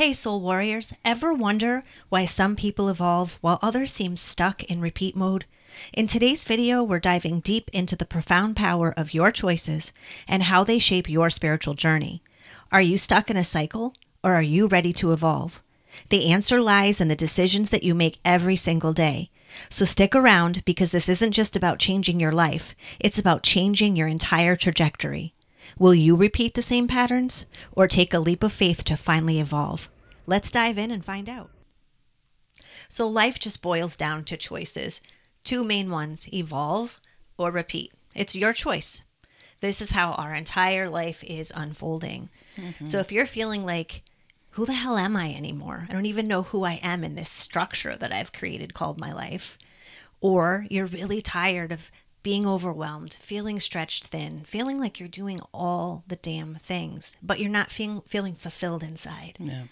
Hey, Soul Warriors, ever wonder why some people evolve while others seem stuck in repeat mode? In today's video, we're diving deep into the profound power of your choices and how they shape your spiritual journey. Are you stuck in a cycle, or are you ready to evolve? The answer lies in the decisions that you make every single day. So stick around, because this isn't just about changing your life, it's about changing your entire trajectory. Will you repeat the same patterns, or take a leap of faith to finally evolve? Let's dive in and find out. So life just boils down to choices. Two main ones: evolve or repeat. It's your choice. This is how our entire life is unfolding. So if you're feeling like, who the hell am I anymore? I don't even know who I am in this structure that I've created called my life. Or you're really tired of being overwhelmed, feeling stretched thin, feeling like you're doing all the damn things, but you're not feeling fulfilled inside. Yeah.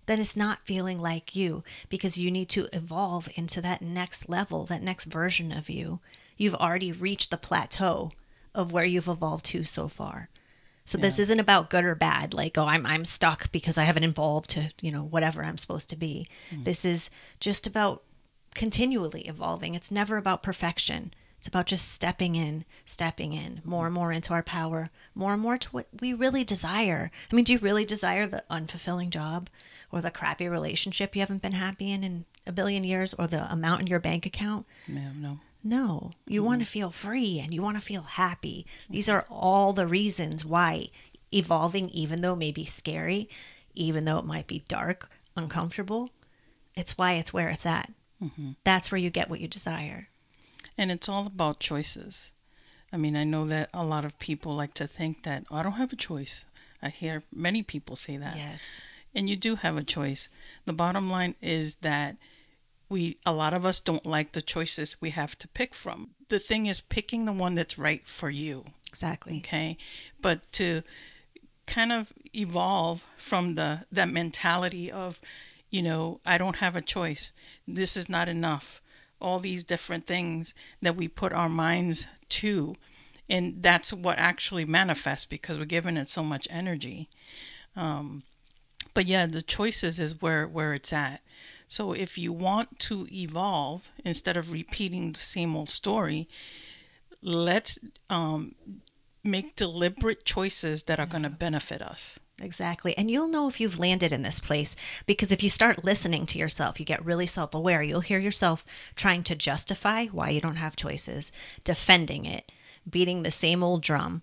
Then it's not feeling like you, because you need to evolve into that next level, that next version of you. You've already reached the plateau of where you've evolved to so far. So this isn't about good or bad, like, oh, I'm stuck because I haven't evolved to, whatever I'm supposed to be. This is just about continually evolving. It's never about perfection. It's about just stepping in, more and more into our power, more and more to what we really desire. I mean, do you really desire the unfulfilling job, or the crappy relationship you haven't been happy in a billion years, or the amount in your bank account? No, you want to feel free and you want to feel happy. These are all the reasons why evolving, even though it may be scary, even though it might be dark, uncomfortable, it's why it's where it's at. That's where you get what you desire. And it's all about choices. I mean, I know that a lot of people like to think that, oh, I don't have a choice. I hear many people say that. Yes. And you do have a choice. The bottom line is that a lot of us don't like the choices we have to pick from. The thing is picking the one that's right for you. Exactly. Okay. But to kind of evolve from that mentality of, I don't have a choice. This is not enough. All these different things that we put our minds to. And that's what actually manifests, because we're giving it so much energy. But yeah, the choices is where it's at. So if you want to evolve, instead of repeating the same old story, let's make deliberate choices that are going to benefit us. Exactly. And you'll know if you've landed in this place, because if you start listening to yourself, you get really self-aware. You'll hear yourself trying to justify why you don't have choices, defending it, beating the same old drum.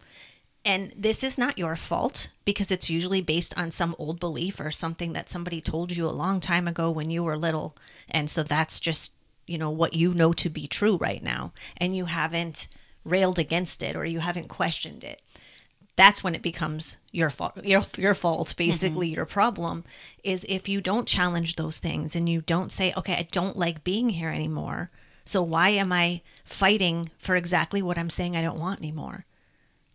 And this is not your fault, because it's usually based on some old belief or something that somebody told you a long time ago when you were little. And so that's just, what you know to be true right now. And you haven't railed against it, or you haven't questioned it. That's when it becomes your fault. Your fault, basically. Your problem is if you don't challenge those things and you don't say, okay, I don't like being here anymore. So why am I fighting for exactly what I'm saying I don't want anymore?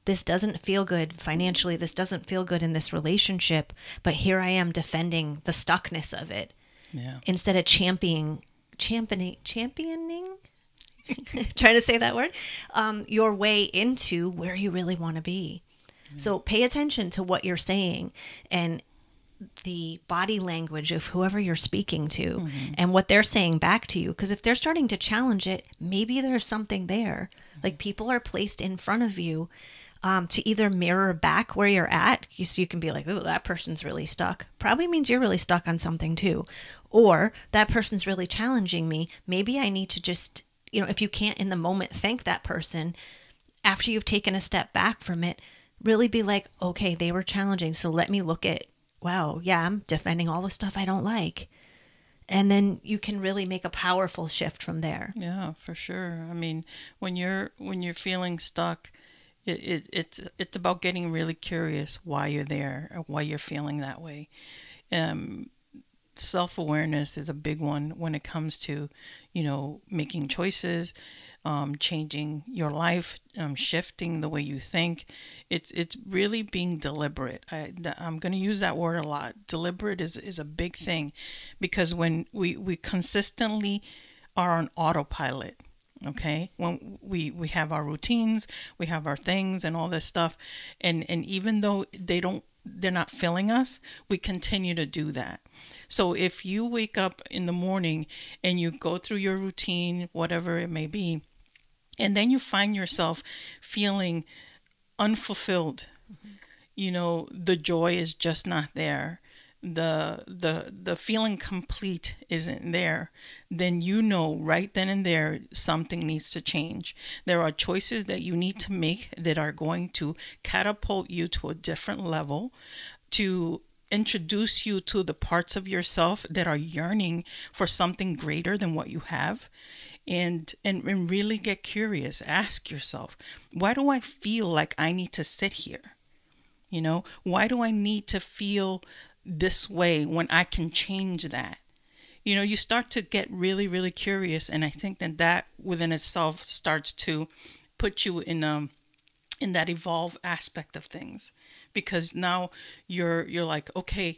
This doesn't feel good financially. This doesn't feel good in this relationship. But here I am defending the stuckness of it. Yeah. Instead of championing, trying to say that word, your way into where you really want to be. So pay attention to what you're saying and the body language of whoever you're speaking to and what they're saying back to you. Because if they're starting to challenge it, maybe there's something there. Like, people are placed in front of you to either mirror back where you're at. So you can be like, oh, that person's really stuck. Probably means you're really stuck on something too. Or that person's really challenging me. Maybe I need to just, if you can't in the moment thank that person, after you've taken a step back from it, really be like, okay, they were challenging. So let me look at, wow, yeah, I'm defending all the stuff I don't like. And then you can really make a powerful shift from there. Yeah, for sure. I mean, when you're feeling stuck, it's about getting really curious why you're there or why you're feeling that way. Self-awareness is a big one when it comes to, making choices, changing your life, shifting the way you think. It's really being deliberate. I'm going to use that word a lot. Deliberate is a big thing, because when we consistently are on autopilot, okay, when we have our routines, we have our things and all this stuff, and even though they're not filling us, we continue to do that. So if you wake up in the morning and you go through your routine, whatever it may be, and then you find yourself feeling unfulfilled, the joy is just not there, the feeling complete isn't there, then right then and there something needs to change. There are choices that you need to make that are going to catapult you to a different level, to introduce you to the parts of yourself that are yearning for something greater than what you have. And really get curious. Ask yourself, why do I feel like I need to sit here? Why do I need to feel this way when I can change that? You start to get really, really curious. And I think that within itself starts to put you in that evolve aspect of things. Because now you're like, okay,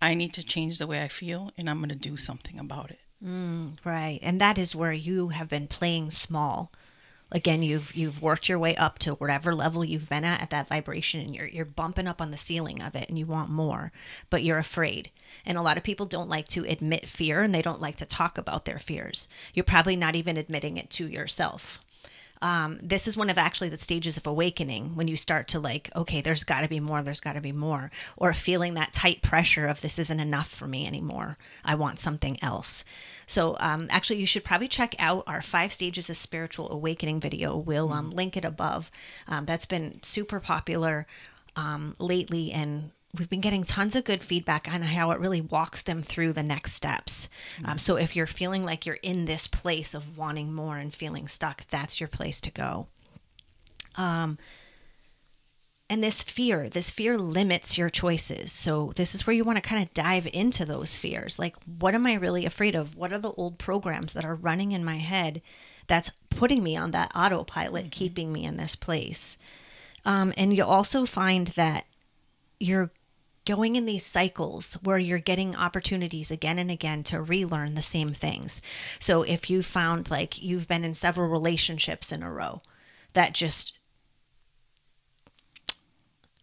I need to change the way I feel, and I'm going to do something about it. Right. And that is where you have been playing small. Again, you've worked your way up to whatever level you've been at that vibration, and you're bumping up on the ceiling of it, and you want more, but you're afraid. And a lot of people don't like to admit fear, and they don't like to talk about their fears. You're probably not even admitting it to yourself. This is one of actually the stages of awakening, when you start to like, okay, there's got to be more, or feeling that tight pressure of this isn't enough for me anymore. I want something else. So actually, you should probably check out our 5 stages of spiritual awakening video. We'll link it above. That's been super popular lately, and we've been getting tons of good feedback on how it really walks them through the next steps. So if you're feeling like you're in this place of wanting more and feeling stuck, that's your place to go. And this fear limits your choices. So this is where you want to kind of dive into those fears. Like, what am I really afraid of? What are the old programs that are running in my head that's putting me on that autopilot, keeping me in this place? And you'll also find that you're going in these cycles where you're getting opportunities again and again to relearn the same things. So if you found like you've been in several relationships in a row that just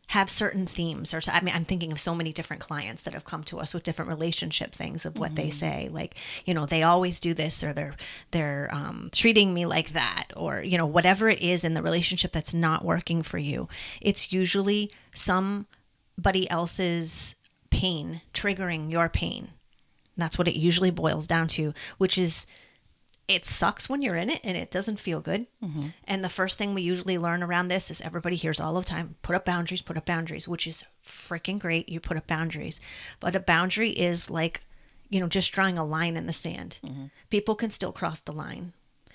have certain themes, or I'm thinking of so many different clients that have come to us with different relationship things of what they say, like, they always do this, or they're treating me like that, or, whatever it is in the relationship that's not working for you. It's usually somebody else's pain triggering your pain. That's what it usually boils down to, which is, it sucks when you're in it and it doesn't feel good. And the first thing we usually learn around this is, everybody hears all the time, put up boundaries, which is freaking great. You put up boundaries, but a boundary is like, just drawing a line in the sand. People can still cross the line,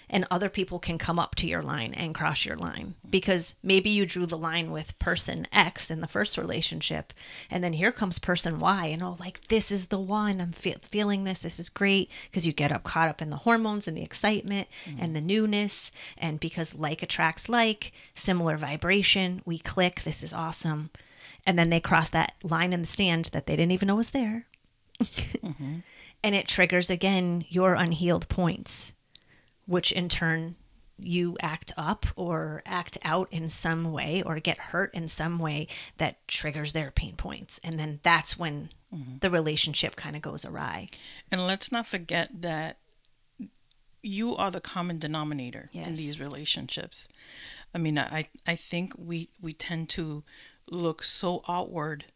and other people can come up to your line and cross your line, because maybe you drew the line with person X in the first relationship, and then here comes person Y, and like, this is the one, I'm feeling this is great, because you get caught up in the hormones and the excitement and the newness, and because like attracts like, similar vibration, we click, this is awesome. And then they cross that line in the stand that they didn't even know was there. And it triggers again your unhealed points, which in turn you act up or act out in some way, or get hurt in some way that triggers their pain points. And then that's when the relationship kind of goes awry. And let's not forget that you are the common denominator in these relationships. I mean, I think we tend to look so outward.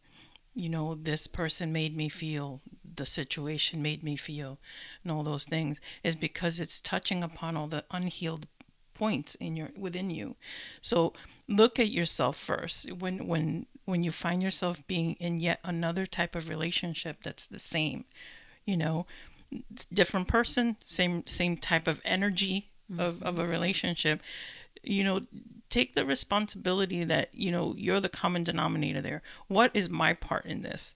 This person made me feel, the situation made me feel, and all those things, is because it's touching upon all the unhealed points within you. So look at yourself first. When you find yourself being in yet another type of relationship that's the same, it's different person, same type of energy of a relationship, take the responsibility that, you're the common denominator there. What is my part in this?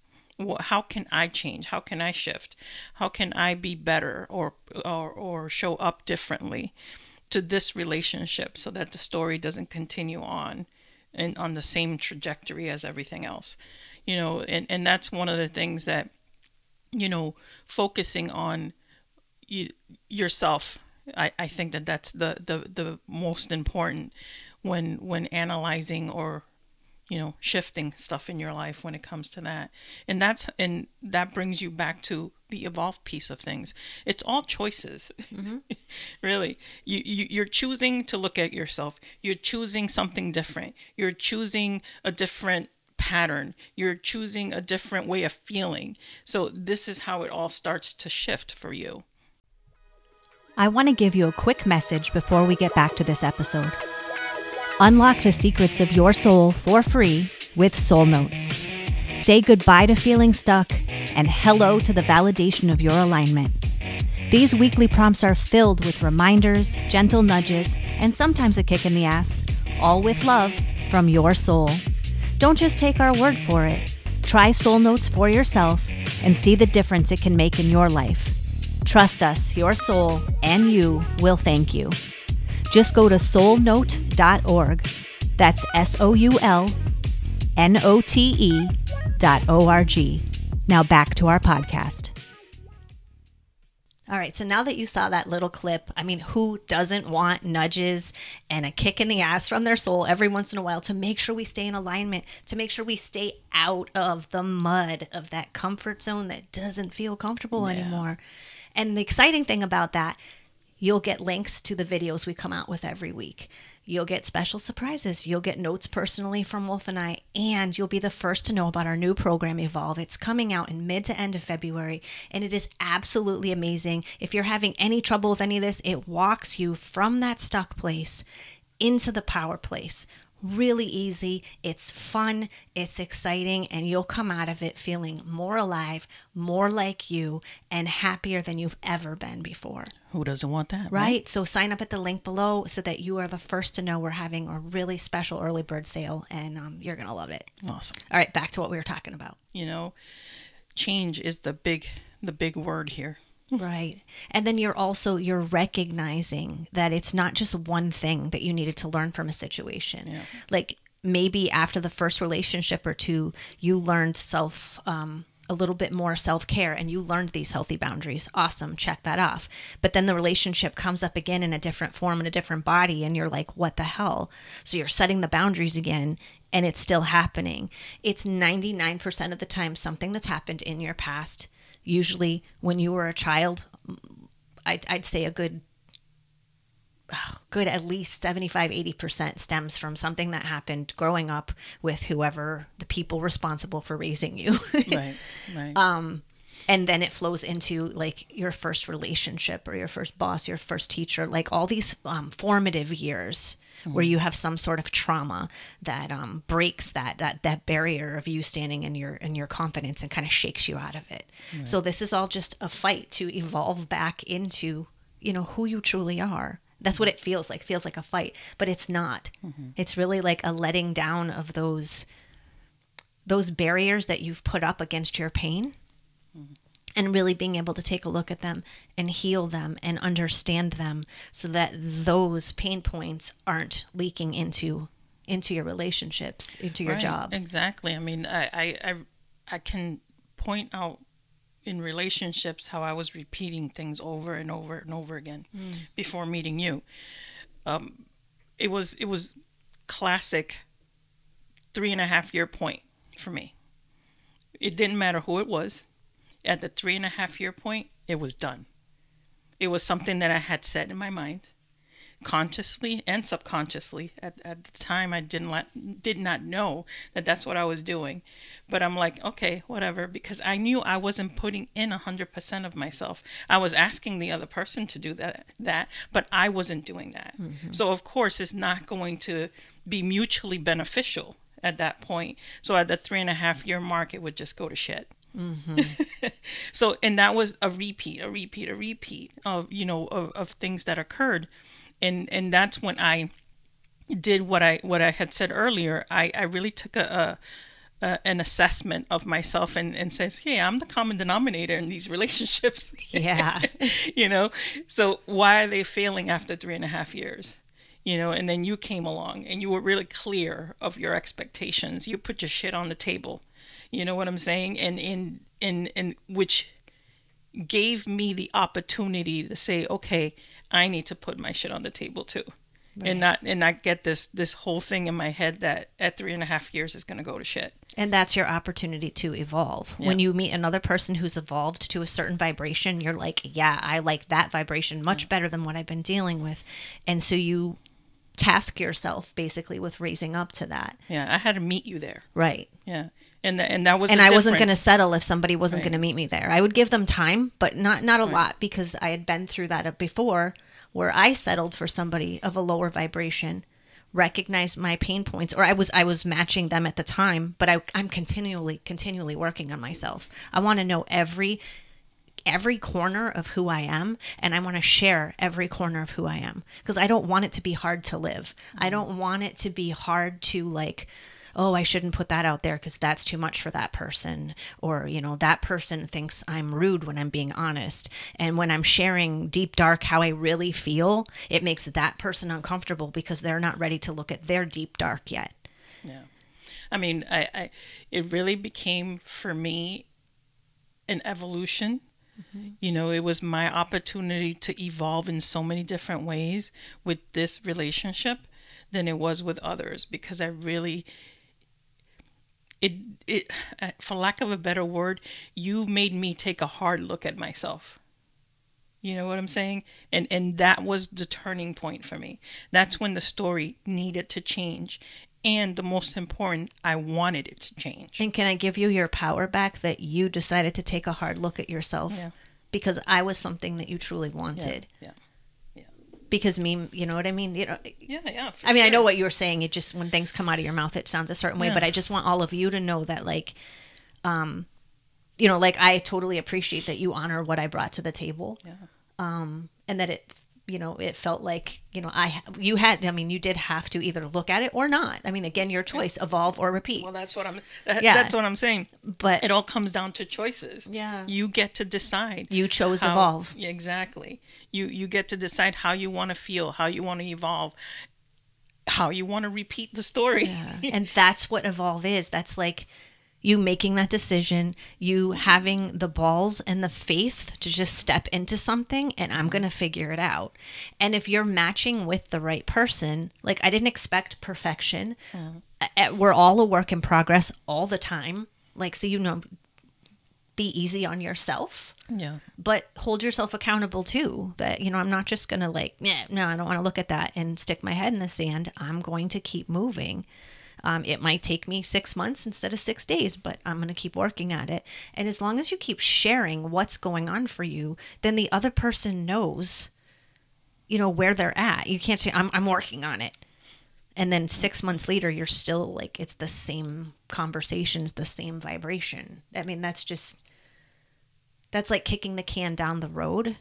How can I change? How can I shift? How can I be better or show up differently to this relationship, so that the story doesn't continue on and on the same trajectory as everything else? And that's one of the things that, focusing on yourself, I think that's the most important when analyzing or shifting stuff in your life when it comes to that. And that brings you back to the evolved piece of things. It's all choices. Mm-hmm. Really. You're choosing to look at yourself. You're choosing something different. You're choosing a different pattern. You're choosing a different way of feeling. So this is how it all starts to shift for you. I want to give you a quick message before we get back to this episode. Unlock the secrets of your soul for free with Soul Notes. Say goodbye to feeling stuck and hello to the validation of your alignment. These weekly prompts are filled with reminders, gentle nudges, and sometimes a kick in the ass, all with love from your soul. Don't just take our word for it. Try Soul Notes for yourself and see the difference it can make in your life. Trust us, your soul and you will thank you. Just go to soulnote.org. That's SOULNOTE.org. Now back to our podcast. All right, so now that you saw that little clip, I mean, who doesn't want nudges and a kick in the ass from their soul every once in a while to make sure we stay in alignment, to make sure we stay out of the mud of that comfort zone that doesn't feel comfortable anymore? And the exciting thing about that, you'll get links to the videos we come out with every week. You'll get special surprises. You'll get notes personally from Wolf and I, and you'll be the first to know about our new program, Evolve. It's coming out in mid to end of February, and it is absolutely amazing. If you're having any trouble with any of this, it walks you from that stuck place into the power place. Really easy, it's fun, it's exciting, and you'll come out of it feeling more alive, more like you, and happier than you've ever been before. Who doesn't want that? Right? So sign up at the link below so that you are the first to know we're having a really special early bird sale, and you're going to love it. Awesome. All right, back to what we were talking about. Change is the big word here. Right. And then you're recognizing that it's not just one thing that you needed to learn from a situation. Yeah. Like maybe after the first relationship or two, you learned a little bit more self-care and you learned these healthy boundaries. Awesome. Check that off. But then the relationship comes up again in a different form, in a different body. And you're like, what the hell? So you're setting the boundaries again and it's still happening. It's 99% of the time something that's happened in your past. Usually when you were a child, I'd say a good at least 75-80% stems from something that happened growing up with whoever the people responsible for raising you. Right. And then it flows into like your first relationship or your first boss, your first teacher, like all these formative years where you have some sort of trauma that breaks that barrier of you standing in your confidence and kind of shakes you out of it. Right. So this is all just a fight to evolve back into, who you truly are. That's what it feels like. It feels like a fight, but it's not. Mm-hmm. It's really like a letting down of those barriers that you've put up against your pain. Mm-hmm. And really being able to take a look at them and heal them and understand them so that those pain points aren't leaking into your relationships, into your jobs. Exactly. I mean, I can point out in relationships how I was repeating things over and over and over again before meeting you. It was classic 3.5-year point for me. It didn't matter who it was. At the 3.5-year point, it was done. It was something that I had set in my mind, consciously and subconsciously. At the time, I did not know that that's what I was doing. But I'm like, okay, whatever, because I knew I wasn't putting in 100% of myself. I was asking the other person to do that, but I wasn't doing that. Mm-hmm. So, of course, it's not going to be mutually beneficial at that point. So at the 3.5-year mark, it would just go to shit. Mm-hmm. So, and that was a repeat of, of things that occurred. And that's when I did what I had said earlier. I really took an assessment of myself and says, hey, I'm the common denominator in these relationships. Yeah. So why are they failing after 3.5 years? And then you came along and you were really clear of your expectations. You put your shit on the table. You know what I'm saying? And which gave me the opportunity to say, okay, I need to put my shit on the table too. and not get this whole thing in my head that at 3.5 years is going to go to shit. And that's your opportunity to evolve. When you meet another person who's evolved to a certain vibration, you're like, yeah, I like that vibration much better than what I've been dealing with. And so you task yourself basically with raising up to that. Yeah, I had to meet you there. Right. Yeah. And that was, and I wasn't going to settle if somebody wasn't Right. going to meet me there. I would give them time, but not a lot, because I had been through that before, where I settled for somebody of a lower vibration, recognized my pain points, or I was matching them at the time, but I'm continually working on myself. I want to know every corner of who I am, and I want to share every corner of who I am, because I don't want it to be hard to live. I don't want it to be hard to, like, oh, I shouldn't put that out there because that's too much for that person. Or, that person thinks I'm rude when I'm being honest. And when I'm sharing deep, dark, how I really feel, it makes that person uncomfortable because they're not ready to look at their deep, dark yet. Yeah. I mean, it really became, for me, an evolution. Mm-hmm. It was my opportunity to evolve in so many different ways with this relationship than it was with others, because I really... It for lack of a better word, you made me take a hard look at myself. You know what I'm saying? And that was the turning point for me. That's when the story needed to change. And the most important, I wanted it to change. And can I give you your power back that you decided to take a hard look at yourself? Yeah. Because I was something that you truly wanted. Yeah. Because you know what I mean? Yeah. I mean, sure. I know what you were saying. It just, when things come out of your mouth, it sounds a certain way. But I just want all of you to know that, like, like, I totally appreciate that you honor what I brought to the table. Yeah. And that it felt like, you did have to either look at it or not. I mean, again, your choice, evolve or repeat. Well, that's what I'm saying. But it all comes down to choices. Yeah. You get to decide. You chose evolve. Exactly. You get to decide how you want to feel, how you want to evolve, how you want to repeat the story. Yeah. And that's what evolve is. That's like you making that decision, you having the balls and the faith to just step into something, and I'm going to figure it out. And if you're matching with the right person, like, I didn't expect perfection. We're all a work in progress all the time. Like, so, be easy on yourself. Yeah. But hold yourself accountable too. That, I'm not just going to no, I don't want to look at that and stick my head in the sand. I'm going to keep moving. It might take me 6 months instead of 6 days, but I'm going to keep working at it. And as long as you keep sharing what's going on for you, then the other person knows, where they're at. You can't say, I'm working on it. And then 6 months later, you're still like, it's the same conversations, the same vibration. I mean, that's like kicking the can down the road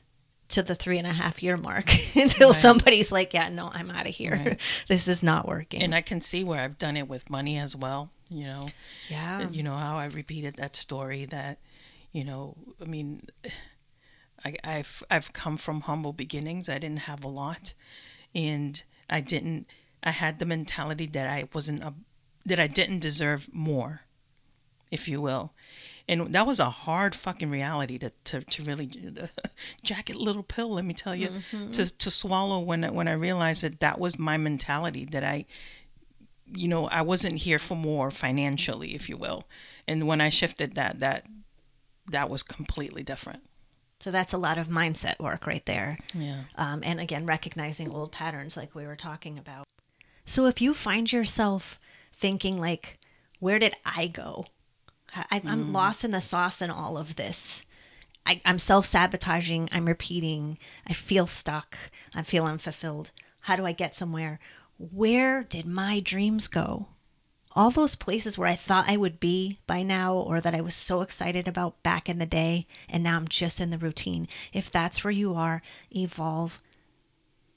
to the 3.5 year mark until somebody's like, yeah, no, I'm out of here. Right. This is not working. And I can see where I've done it with money as well. Yeah. How I repeated that story that, I mean, I've come from humble beginnings. I didn't have a lot, and I had the mentality that I didn't deserve more, if you will. And that was a hard fucking reality to really, jacket little pill, let me tell you, to swallow when I realized that was my mentality, that I wasn't here for more financially, if you will. And when I shifted that was completely different. So that's a lot of mindset work right there. Yeah. And again, recognizing old patterns like we were talking about. So if you find yourself thinking like, where did I go? I'm lost in the sauce in all of this. I'm self-sabotaging. I'm repeating. I feel stuck. I feel unfulfilled. How do I get somewhere? Where did my dreams go? All those places where I thought I would be by now, or that I was so excited about back in the day, and now I'm just in the routine. If that's where you are, evolve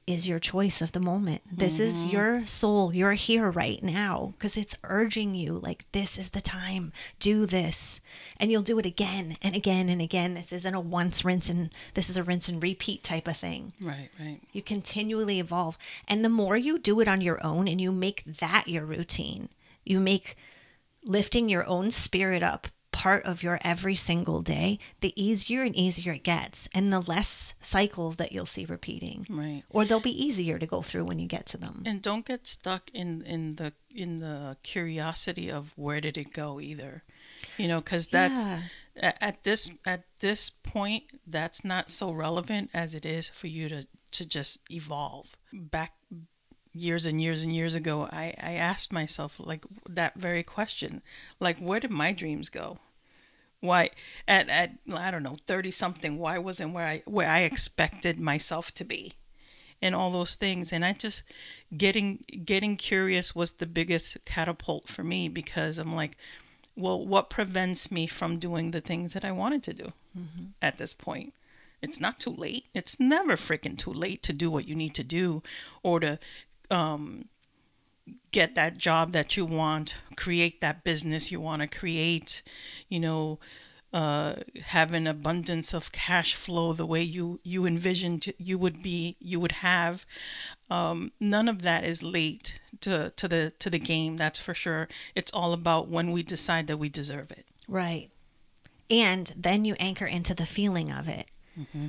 is your choice of the moment. This is your soul. You're here right now because it's urging you, like, this is the time. Do this. And you'll do it again and again and again. This isn't a this is a rinse and repeat type of thing. Right. You continually evolve. And the more you do it on your own and you make that your routine, you make lifting your own spirit up part of your every single day, the easier and easier it gets, and the less cycles that you'll see repeating. Right. Or they'll be easier to go through when you get to them. And don't get stuck in the curiosity of where did it go either. You know, because that's at this point, that's not so relevant as it is for you to just evolve. Back years and years and years ago, I asked myself like that very question, like, where did my dreams go? Why at I don't know, 30 something, why wasn't where I expected myself to be, and all those things. And I just getting curious was the biggest catapult for me, because I'm like, well, what prevents me from doing the things that I wanted to do at this point? It's not too late. It's never freaking too late to do what you need to do, or to get that job that you want, create that business you want to create, you know, have an abundance of cash flow the way you envisioned you would have. None of that is late to the game, that's for sure. It's all about when we decide that we deserve it. Right. And then you anchor into the feeling of it.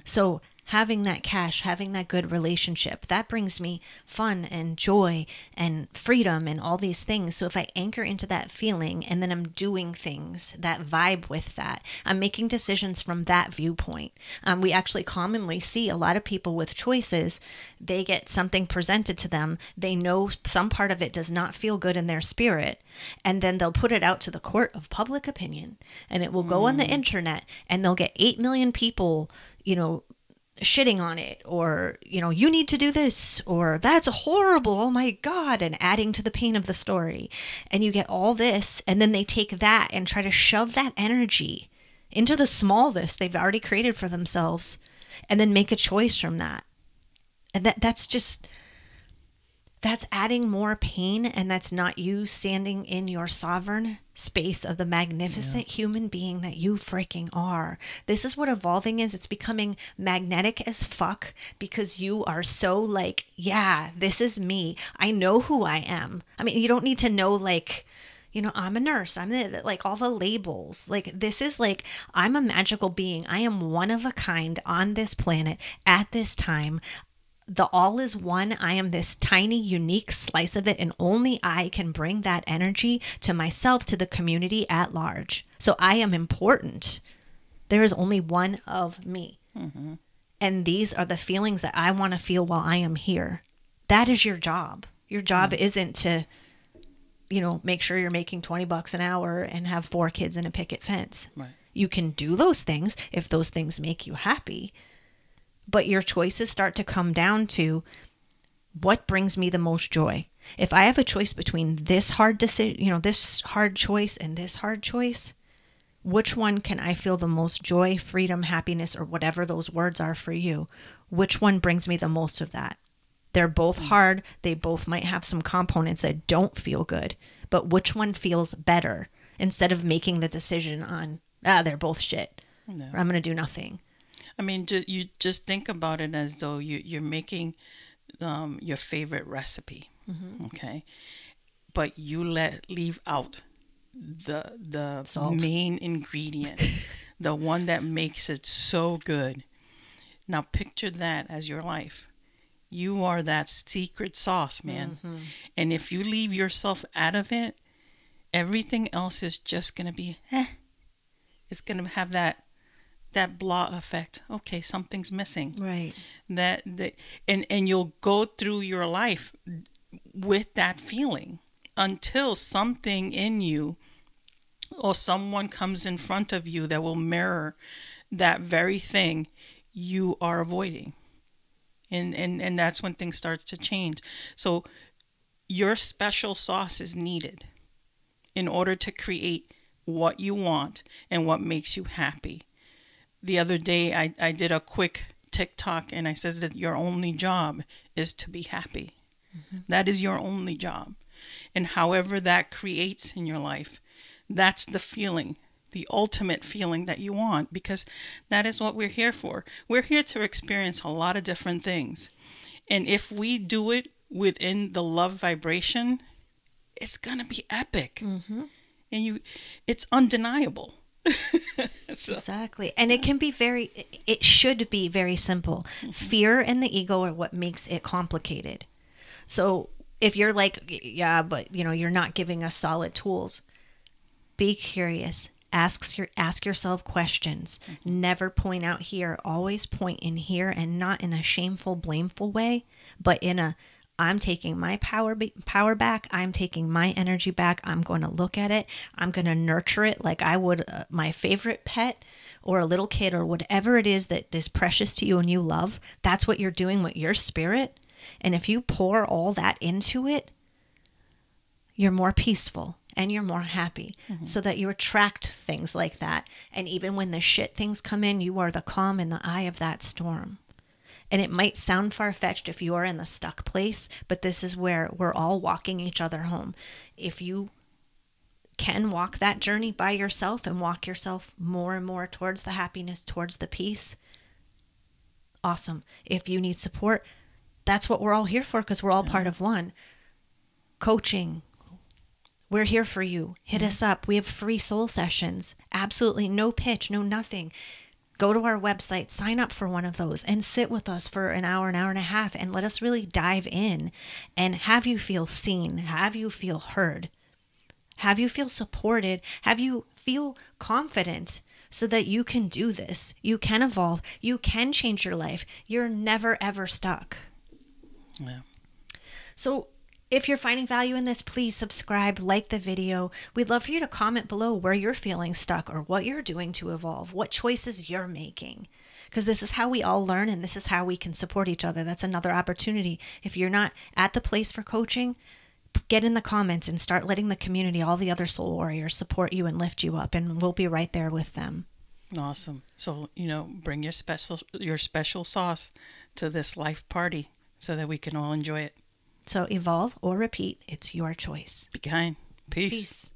So having that cash, having that good relationship, that brings me fun and joy and freedom and all these things. So if I anchor into that feeling, and then I'm doing things that vibe with that, I'm making decisions from that viewpoint. We actually commonly see a lot of people with choices. They get something presented to them. They know some part of it does not feel good in their spirit. And then they'll put it out to the court of public opinion, and it will go on the internet, and they'll get 8 million people, you know, shitting on it, or, you know, you need to do this, or that's horrible, oh my God, and adding to the pain of the story. And you get all this, and then they take that and try to shove that energy into the smallness they've already created for themselves, and then make a choice from that. And that's adding more pain, and that's not you standing in your sovereign space of the magnificent human being that you freaking are. This is what evolving is. It's becoming magnetic as fuck, because you are so like, yeah, this is me. I know who I am. I mean, you don't need to know, like, you know, I'm a nurse, I'm like all the labels. Like, this is like, I'm a magical being. I am one of a kind on this planet at this time. The all is one. I am this tiny, unique slice of it, and only I can bring that energy to myself, to the community at large. So I am important. There is only one of me. And these are the feelings that I want to feel while I am here. That is your job. Your job isn't to, you know, make sure you're making $20 an hour and have 4 kids and a picket fence. Right. You can do those things if those things make you happy. But your choices start to come down to, what brings me the most joy? If I have a choice between this hard decision, you know, this hard choice and this hard choice, which one can I feel the most joy, freedom, happiness, or whatever those words are for you? Which one brings me the most of that? They're both hard. They both might have some components that don't feel good, but which one feels better, instead of making the decision on, they're both shit, or I'm going to do nothing. I mean, you just think about it as though you're making your favorite recipe, okay? But you leave out the salt, main ingredient, the one that makes it so good. Now picture that as your life. You are that secret sauce, man. And if you leave yourself out of it, everything else is just gonna be, it's gonna have that blah effect. Okay, something's missing. Right. And you'll go through your life with that feeling until something in you or someone comes in front of you that will mirror that very thing you are avoiding. And that's when things start to change. So your special sauce is needed in order to create what you want and what makes you happy. The other day, I did a quick TikTok, and I says that your only job is to be happy. That is your only job. And however that creates in your life, that's the feeling, the ultimate feeling that you want, because that is what we're here for. We're here to experience a lot of different things. And if we do it within the love vibration, it's going to be epic. And it's undeniable. So, Exactly. And it can be it should be very simple. Fear and the ego are what makes it complicated. So if you're like, yeah, but you're not giving us solid tools, be curious. Ask yourself questions. Never point out here. Always point in here, and not in a shameful, blameful way, but in a I'm taking my power back. I'm taking my energy back. I'm going to look at it. I'm going to nurture it like I would my favorite pet or a little kid or whatever it is that is precious to you and you love. That's what you're doing with your spirit. And if you pour all that into it, you're more peaceful and you're more happy, so that you attract things like that. And even when the shit things come in, you are the calm in the eye of that storm. And it might sound far-fetched if you are in the stuck place, but this is where we're all walking each other home. If you can walk that journey by yourself and walk yourself more and more towards the happiness, towards the peace, awesome. If you need support, that's what we're all here for, because we're all part of one. Coaching, we're here for you. Hit us up. We have free soul sessions. Absolutely no pitch, no nothing. Go to our website, sign up for one of those, and sit with us for an hour and a half, and let us really dive in and have you feel seen, have you feel heard, have you feel supported, have you feel confident, so that you can do this. You can evolve. You can change your life. You're never, ever stuck. Yeah. So if you're finding value in this, please subscribe, like the video. We'd love for you to comment below where you're feeling stuck or what you're doing to evolve, what choices you're making. Because this is how we all learn, and this is how we can support each other. That's another opportunity. If you're not at the place for coaching, get in the comments and start letting the community, all the other soul warriors, support you and lift you up, and we'll be right there with them. Awesome. So, bring your special sauce to this life party so that we can all enjoy it. So evolve or repeat. It's your choice. Be kind. Peace. Peace.